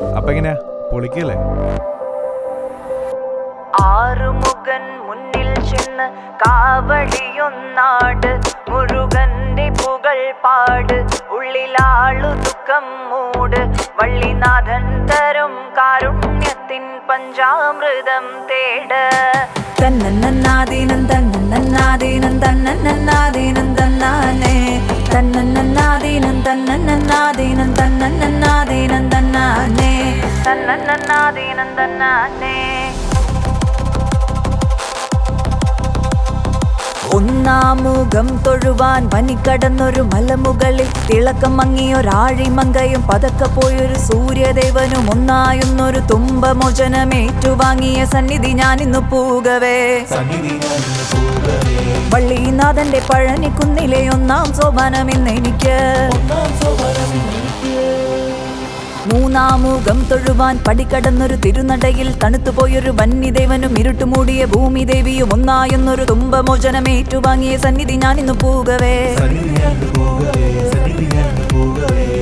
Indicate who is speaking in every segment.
Speaker 1: അപ്പൊ എങ്ങനെയാ പൊളിക്കല്ലേ?
Speaker 2: ആറുമുഖൻ മുന്നിൽ ചെന്ന് കാവടിയൊന്നാട്, മുരുകന്റെ പുകൾ പാട്, ഉള്ളിലാളു ദുഃഖം മൂട്. വള്ളിനാഥൻ തരും കാരുണ്യത്തിൻ പഞ്ചാമൃതം തേട്. തന്നന്നാദീനം തന്നന്നാദീനം തന്നന്നാദീനം തന്നാനേ, തന്നന്നാദീനം തന്നന്നാദീനം തന്നന്നാദീനം തന്നാനേ, തന്നന്നാദീനം തന്നാനേ. ഒന്നാമുഖം തൊഴുവാൻ വനിക്കടന്നൊരു മലമുകളിൽ തിളക്കം മങ്ങിയൊരാഴിമങ്കയും പതക്കെ പോയൊരു സൂര്യദേവനും ഒന്നായുന്നൊരു തുമ്പമോചനമേറ്റുവാങ്ങിയ സന്നിധി ഞാനിന്നു പൂകവേ. വള്ളിനാഥന്റെ പഴനിക്കുന്നിലെ ഒന്നാം സോപാനം ഇന്നെനിക്ക്. മൂന്നാമുഖം തൊഴുവാൻ പടിക്കടന്നൊരു തിരുനടയിൽ തണുത്തുപോയൊരു വന്യദേവനും ഇരുട്ടുമൂടിയ ഭൂമിദേവിയും ഒന്നായൊന്നൊരു തുമ്പമോചനമേറ്റുവാങ്ങിയ സന്നിധി ഞാനിന്നു പൂകവേ.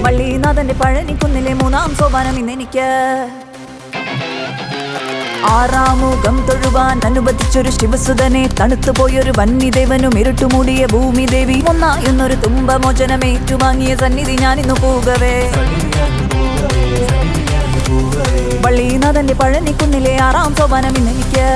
Speaker 2: വള്ളിനാഥന്റെ പഴനിക്കുന്നിലെ മൂന്നാം സോപാനം ഇന്നെനിക്ക്. ആറാമുഖം തൊഴുവാൻ അനുവദിച്ചൊരു ശിവസുതനെ തണുത്തുപോയൊരു വന്യദേവനും ഇരുട്ടുമൂടിയ ഭൂമിദേവി ഒന്നായൊന്നൊരു തുമ്പമോചനമേറ്റുവാങ്ങിയ സന്നിധി ഞാനിന്നു പൂകവേ. വള്ളിനാഥന്റെ പഴനിക്കുന്നിലെ ആറാം സോപാനം ഇന്നെനിക്ക്.